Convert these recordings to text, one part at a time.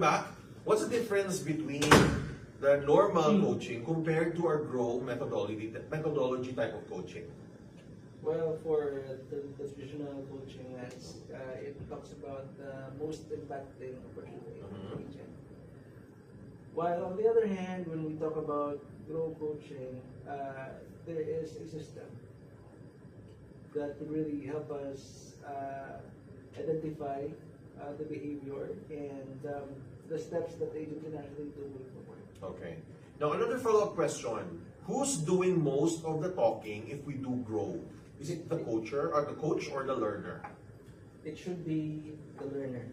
Back, what's the difference between the normal coaching compared to our grow methodology type of coaching? Well, for the traditional coaching, it talks about the most impacting opportunity of the agent. While on the other hand, when we talk about grow coaching, there is a system that would really help us identify the behavior and the steps that the agent can actually do moving forward. Okay. Now, another follow-up question. Who's doing most of the talking if we do grow? Is it the coach or the learner? It should be the learner.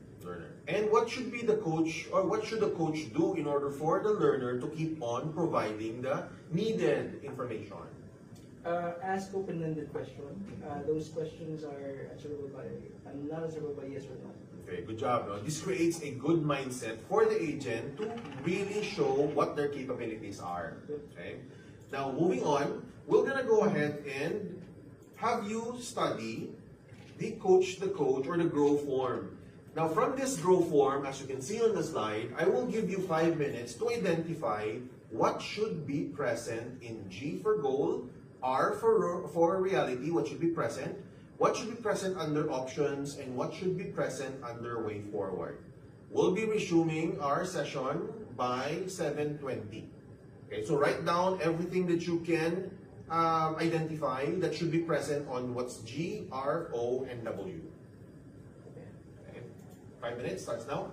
And what should be the coach, or what should the coach do in order for the learner to keep on providing the needed information? Ask open-ended questions. Those questions are not answerable by yes or no. Okay, good job. No? This creates a good mindset for the agent to really show what their capabilities are. Okay. Now, moving on, we're gonna go ahead and have you study the coach the coach or the grow form. Now, from this grow form, as you can see on the slide, I will give you 5 minutes to identify what should be present in G for goal, R for reality, what should be present under options, and what should be present under way forward. We'll be resuming our session by 7:20. Okay, so write down everything that you can identify that should be present on what's G, R, O, and W. Okay. 5 minutes starts now.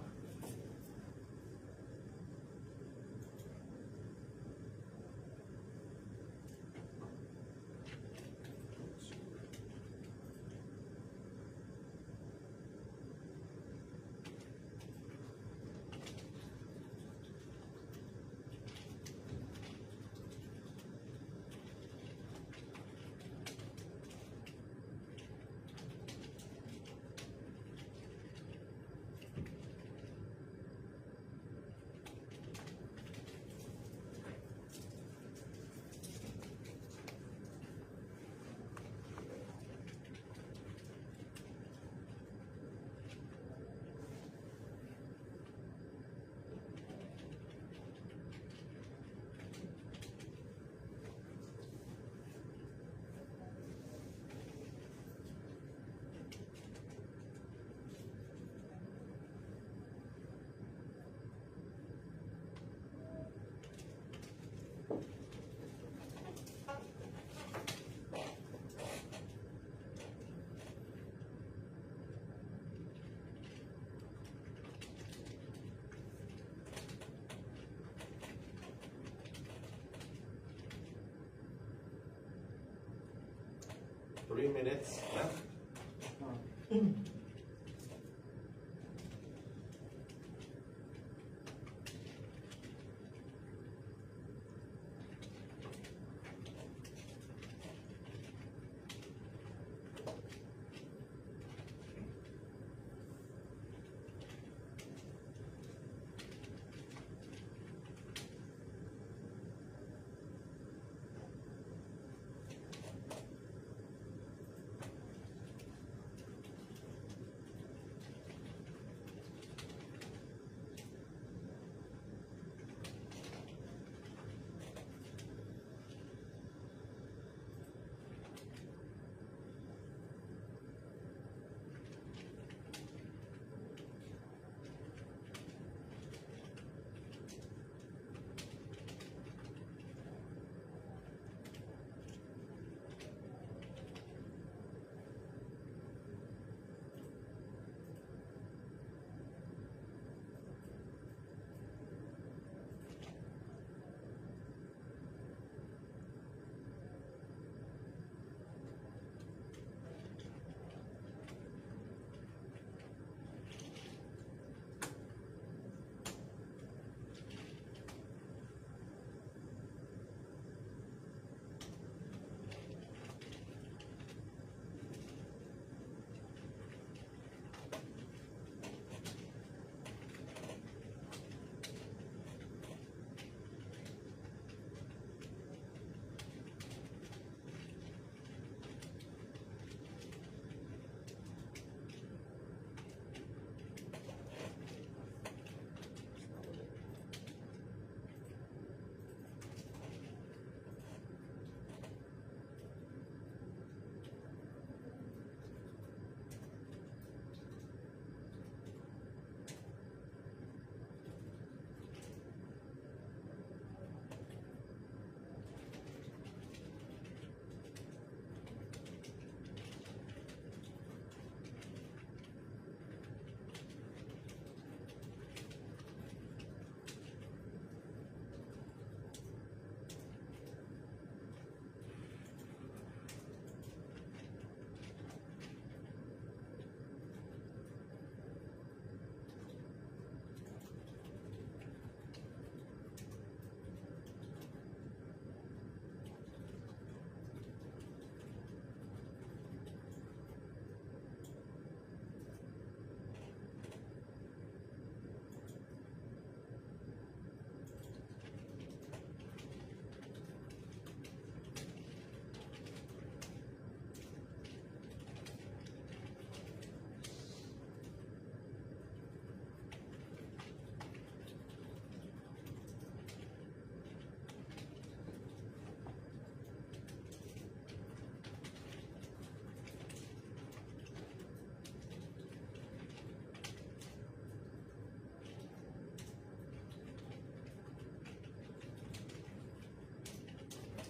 Three minutes left.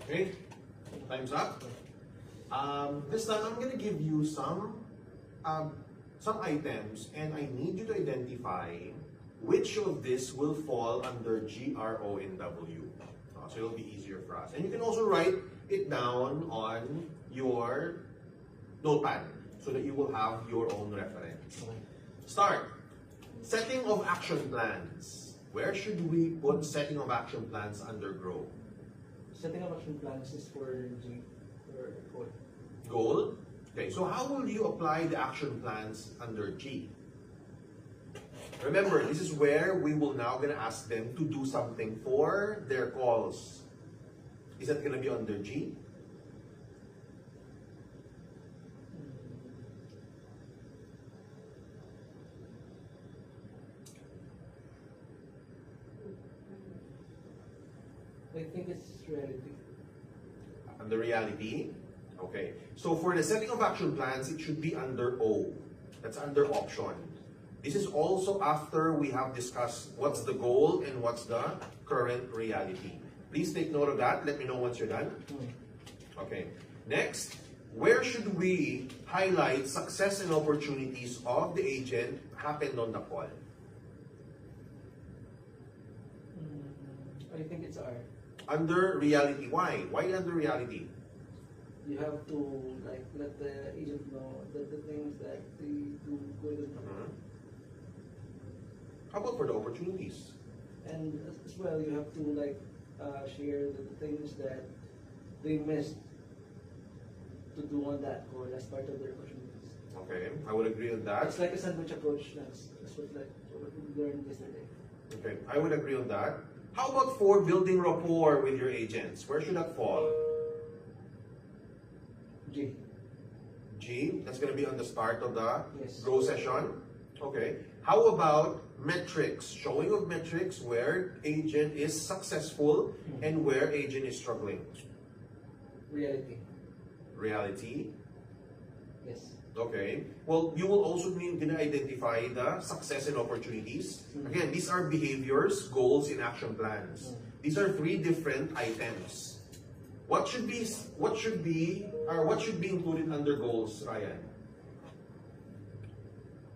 Okay, time's up. This time I'm gonna give you some items, and I need you to identify which of this will fall under G, R, O, and W. So it'll be easier for us. And you can also write it down on your notepad so that you will have your own reference. Start. Setting of action plans. Where should we put setting of action plans under GROW? Setting of action plans is for G, or code. Goal. Okay, so how will you apply the action plans under G? Remember, this is where we will now gonna ask them to do something for their calls. Is that gonna be under G? I think it's reality. Under reality? Okay. So for the setting of action plans, it should be under O. That's under option. This is also after we have discussed what's the goal and what's the current reality. Please take note of that. Let me know once you're done. Okay. Next, where should we highlight success and opportunities of the agent happened on the call? I think it's R. Under reality. Why? Why under reality? You have to like let the agent know that the things that they do good. How about for the opportunities? And as well, you have to like share the things that they missed to do on that call as part of their opportunities. Okay, I would agree on that. It's like a sandwich approach. That's what we learned yesterday. Okay, I would agree on that. How about for building rapport with your agents? Where should that fall? G. G, that's going to be on the start of the Yes. GROW session. Okay. How about metrics? Showing of metrics where agent is successful and where agent is struggling. Reality. Reality. Yes. Okay. Well, you will also need to identify the success and opportunities. Again, these are behaviors, goals, and action plans. These are three different items. What should be included under goals, Ryan?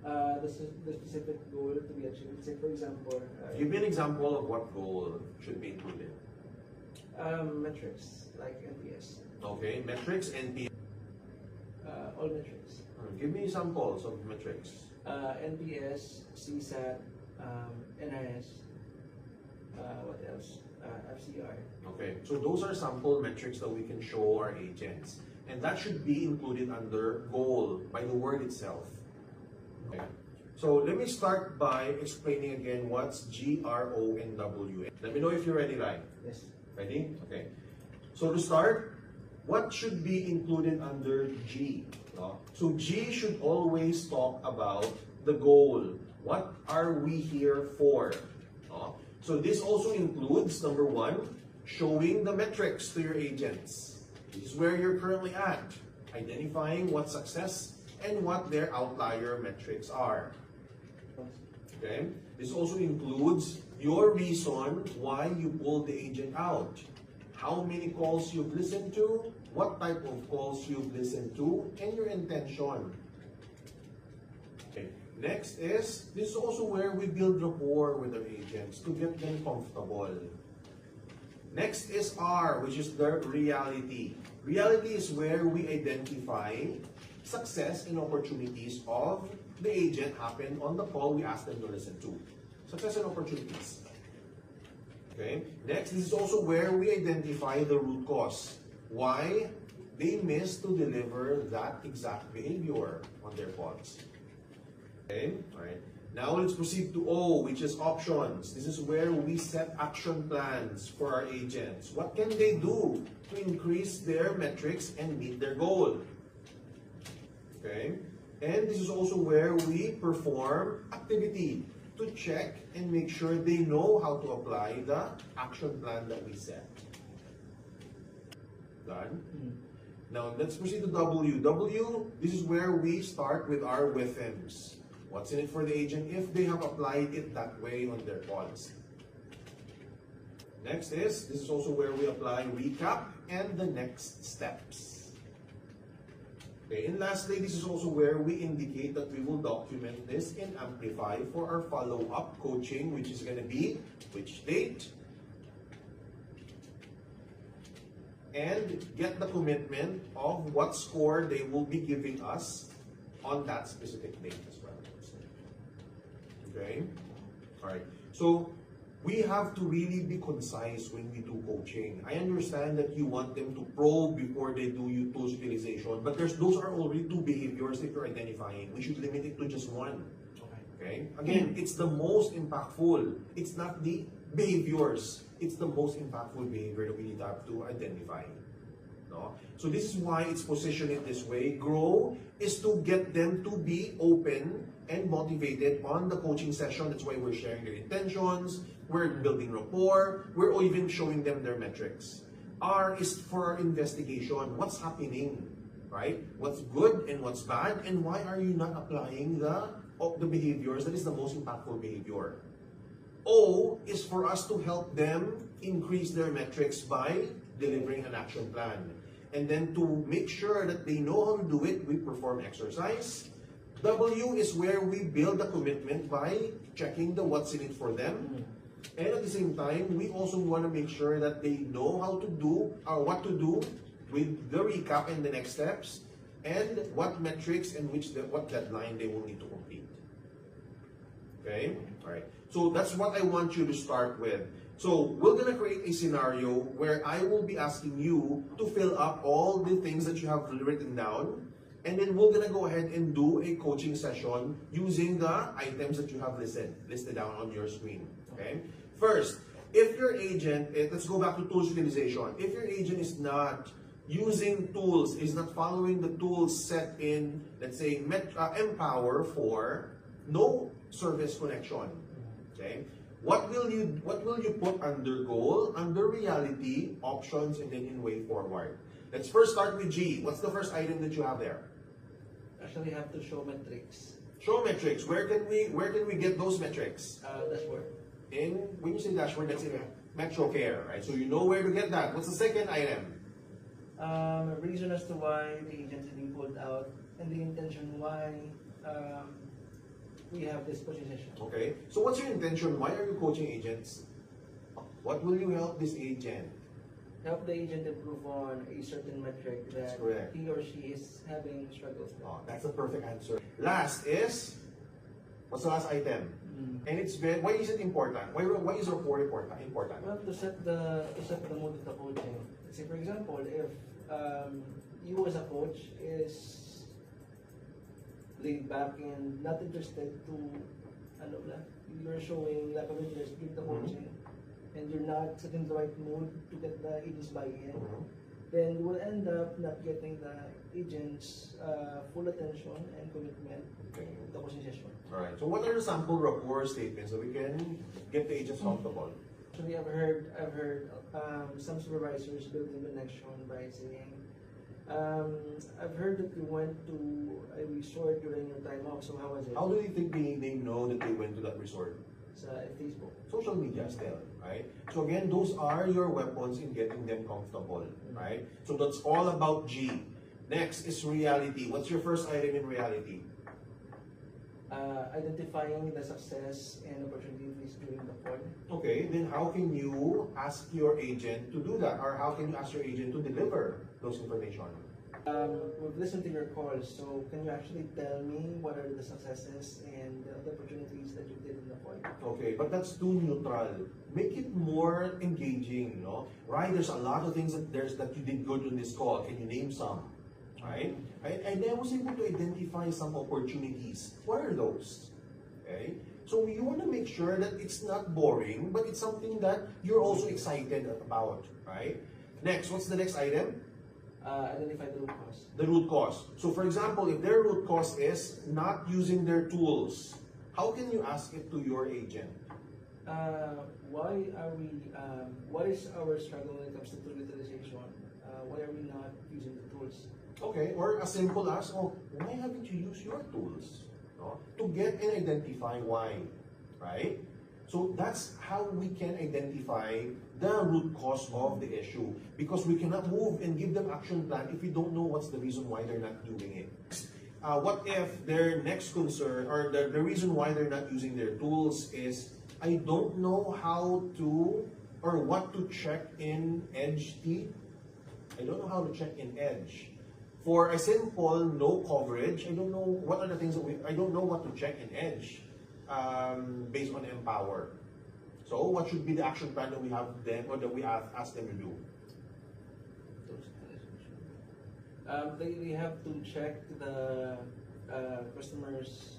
The specific goal to be achieved. Say, for example, Give me an example of what goal should be included. metrics like NPS. Okay, metrics, NPS. All metrics. Give me samples of metrics. NPS, CSAT, NRS. What else? FCR. Okay, so those are sample metrics that we can show our agents. And that should be included under goal by the word itself. Okay. So let me start by explaining again what's G, R, O, and W. Let me know if you're ready, right? Yes. Ready? Okay. So to start, what should be included under G? No? So G should always talk about the goal. What are we here for? No? So this also includes, number one, showing the metrics to your agents. This is where you're currently at. Identifying what success and what their outlier metrics are. Okay? This also includes your reason why you pulled the agent out. How many calls you've listened to, what type of calls you've listened to, and your intention. Okay. Next is, this is also where we build rapport with our agents to get them comfortable. Next is R, which is the reality. Reality is where we identify success and opportunities of the agent happened on the call we asked them to listen to. Success and opportunities. Okay. Next, this is also where we identify the root cause. Why they missed to deliver that exact behavior on their calls. Okay. All right. Now let's proceed to O, which is options. This is where we set action plans for our agents. What can they do to increase their metrics and meet their goal? Okay. And this is also where we perform activity to check and make sure they know how to apply the action plan that we set. Done? Now let's proceed to W. W, this is where we start with our WFMs. What's in it for the agent if they have applied it that way on their calls? Next is, this is also where we apply recap and the next steps. Okay, and lastly, this is also where we indicate that we will document this in Amplify for our follow-up coaching, which is going to be which date, and get the commitment of what score they will be giving us on that specific date as well. Okay? Alright. So, we have to really be concise when we do coaching. I understand that you want them to probe before they do your tools utilization, but those are already two behaviors that you're identifying. We should limit it to just one. Okay? Again, it's the most impactful. It's not the behaviors. It's the most impactful behavior that we need to have to identify. No? So this is why it's positioned in this way. Grow is to get them to be open and motivated on the coaching session. That's why we're sharing their intentions, we're building rapport, we're even showing them their metrics. R is for investigation. What's happening, right? What's good and what's bad, and why are you not applying the behaviors that is the most impactful behavior? O is for us to help them increase their metrics by delivering an action plan. And then to make sure that they know how to do it, we perform exercise. W is where we build a commitment by checking the what's in it for them. And at the same time, we also want to make sure that they know how to do or what to do with the recap and the next steps, and what metrics and what deadline they will need to complete. Okay? Alright. So that's what I want you to start with. So we're going to create a scenario where I will be asking you to fill up all the things that you have written down, and then we're going to go ahead and do a coaching session using the items that you have listed down on your screen. Okay? First, if your agent, let's go back to tools utilization. If your agent is not using tools, is not following the tools set in, let's say, Empower for no service connection, okay? What will you put under goal, under reality, options, and then in way forward? Let's first start with G. What's the first item that you have there? Actually, have to show metrics. Show metrics. Where can we get those metrics? Dashboard. When you say dashboard, that's in MetroCare, right? So you know where to get that. What's the second item? Reason as to why the agent is being pulled out, and the intention why we have this coaching session. Okay. So what's your intention? Why are you coaching agents? What will you help this agent? Help the agent improve on a certain metric that he or she is having struggles with. Oh, that's a perfect answer. Last is, what's the last item? And it's very, why is it important? Why is rapport important? Well, to set the mood of the coaching. Say for example, if you as a coach is laid back and not interested to, you're showing lack of interest in the coaching, and you're not setting the right mood to get the agent's buy-in, then you will end up not getting the agent's full attention and commitment to the coaching session. Alright, so what are the sample rapport statements so we can get the agents comfortable? Actually, I've heard some supervisors building connection by saying, I've heard that you went to a resort during your time off, so how was it? How do you think they know that they went to that resort? Sa Facebook. Social media still, right? So again, those are your weapons in getting them comfortable, right? So that's all about G. Next is reality. What's your first item in reality? Identifying the success and opportunities during the fall. Okay, then how can you ask your agent to do that? Or how can you ask your agent to deliver those information? We've listened to your calls, so can you actually tell me what are the successes and the opportunities that you did in the fall? Okay, but that's too neutral. Make it more engaging, no? Right, there's a lot of things that you did good in this call. Can you name some? Right? And I was able to identify some opportunities. What are those? Okay? So you want to make sure that it's not boring, but it's something that you're also excited about, right? Next, what's the next item? Identify the root cause. The root cause. So for example, if their root cause is not using their tools, how can you ask it to your agent? What is our struggle when it comes to tool utilization? Why are we not using the tools? Okay, or as simple as, why haven't you used your tools? No? To get and identify why, right? So that's how we can identify the root cause of the issue, because we cannot move and give them action plan if we don't know what's the reason why they're not doing it. What if their next concern, or the reason why they're not using their tools is, I don't know how to or what to check in Edge T. I don't know how to check in Edge. For a simple no coverage, I don't know what are the things that I don't know what to check in Edge based on Empower. So what should be the action plan that we have them, or that we have asked them to do? They have to check the customer's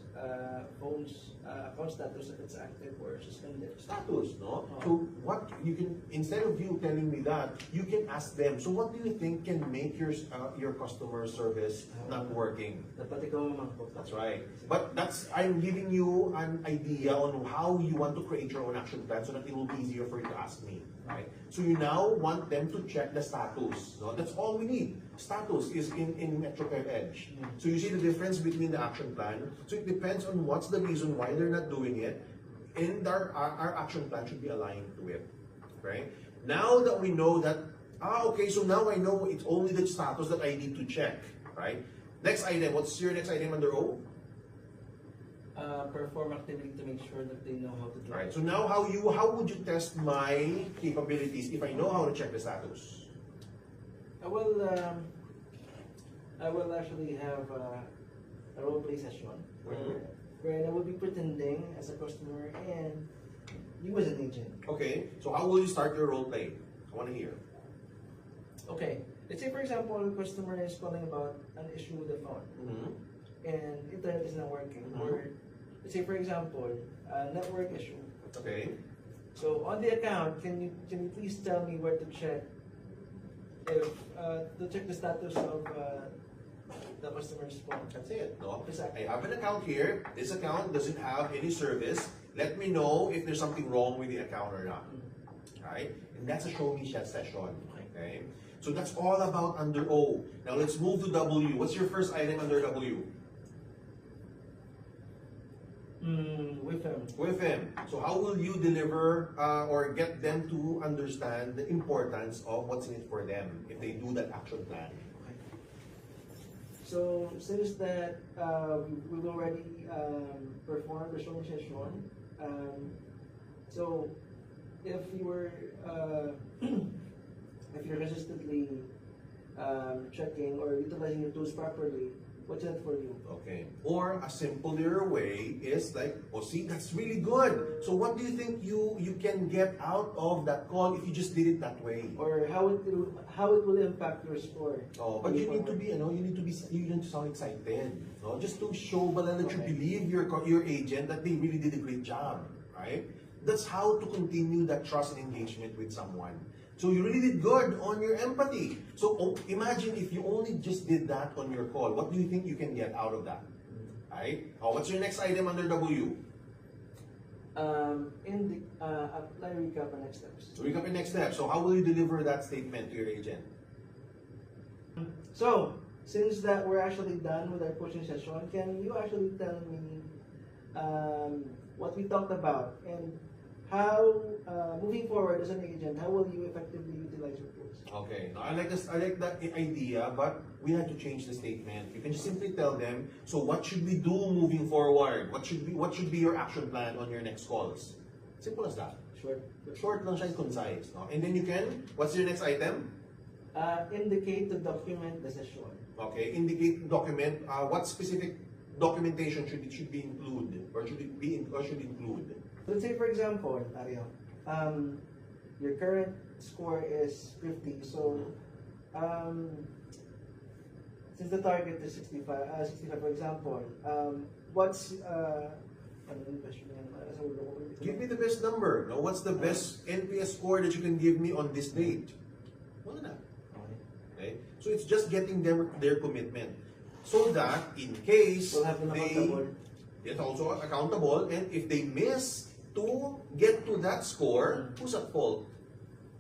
phone's account status, if it's active or suspended. Status, no? Oh. So what you can, instead of you telling me that, you can ask them, so what do you think can make your customer service not working? Dapat ikaw mamangkot. That's right. But I'm giving you an idea on how you want to create your own action plan so that it will be easier for you to ask me, right? So you now want them to check the status, no? That's all we need. Status is in MetroCare Edge. So you see the difference between the action plan. So it depends on what's the reason why they're not doing it, and our action plan should be aligned to it, right? Now that we know that, okay, so now I know it's only the status that I need to check, right? Next item, what's your next item under O? Perform activity to make sure that they know how to do Right. it. So now how would you test my capabilities if I know how to check the status? I will actually have a role play session where I will be pretending as a customer and you as an agent. Okay. So how will you start your role play? I want to hear. Okay, let's say for example, a customer is calling about an issue with the phone and internet is not working, or let's say for example, a network issue. Okay. So on the account, can you please tell me where to check if to check the status of the customer's phone? That's it. No? Exactly. I have an account here. This account doesn't have any service. Let me know if there's something wrong with the account or not. Right? And that's a show me chat session. Okay. So that's all about under O. Now let's move to W. What's your first item under W? With them. With him. So how will you deliver or get them to understand the importance of what's in it for them if they do that action plan? So since that we've already performed the showing session, so if you were if you're consistently checking or utilizing your tools properly, what's in it for you? Okay. Or a simpler way is like, oh, see, that's really good. So what do you think you can get out of that call if you just did it that way? Or how it will impact your score? Oh, but you need to be, you need to sound excited, no? Just to show, but that you believe your agent that they really did a great job, right? That's how to continue that trust and engagement with someone. So you really did good on your empathy. So imagine if you only just did that on your call. What do you think you can get out of that? Right? Oh, what's your next item under W? Apply recap and next steps. So recap your next step. So how will you deliver that statement to your agent? So, since that we're actually done with our coaching session, can you actually tell me what we talked about and how, moving forward as an agent, how will you effectively utilize your tools? Okay, now I like that idea, but we had to change the statement. You can just simply tell them, so what should we do moving forward? What should be your action plan on your next calls? Simple as that. Short lang siya and concise. No? And then you can, what's your next item? Indicate to document the session. Okay, indicate, document, what specific documentation should include? Let's say for example, Mario, your current score is 50, so since the target is 65 for example, what's Give me the best number. No, what's the best NPS score that you can give me on this date? Wala na. Okay? So it's just getting their commitment. So that in case We'll have them accountable. it's also accountable, and if they miss to get to that score, who's at fault?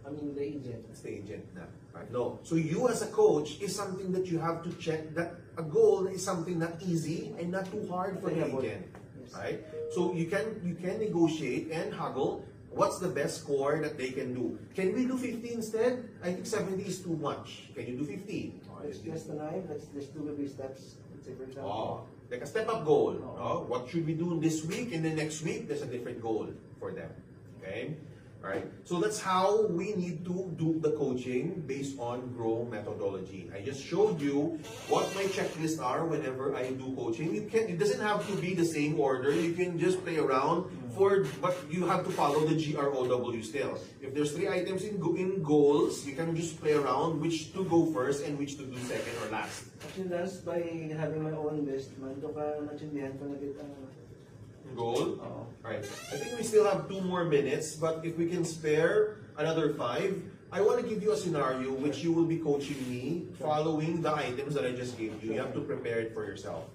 I mean the agent. It's the agent na. Right? No. So you as a coach is something that you have to check, that a goal is something not easy and not too hard for the Attainable. agent. Yes. Right? So you can negotiate and haggle. What's the best score that they can do? Can we do 50 instead? I think 70 is too much. Can you do 50? Let's just the 9. Let's just do baby steps. Let's say for example. Like a step-up goal. What should we do this week? And the next week, there's a different goal for them. Okay? Alright? So that's how we need to do the coaching based on GROW methodology. I just showed you what my checklists are whenever I do coaching. It doesn't have to be the same order. You can just play around but you have to follow the GROW still. If there's 3 items in goals, you can just play around which to go first and which to do second or last. Actually, that's by having my own list, man. Ito ka natindihan ko na kita. Goal? Alright. I think we still have 2 more minutes, but if we can spare another 5, I want to give you a scenario which you will be coaching me following the items that I just gave you. You have to prepare it for yourself.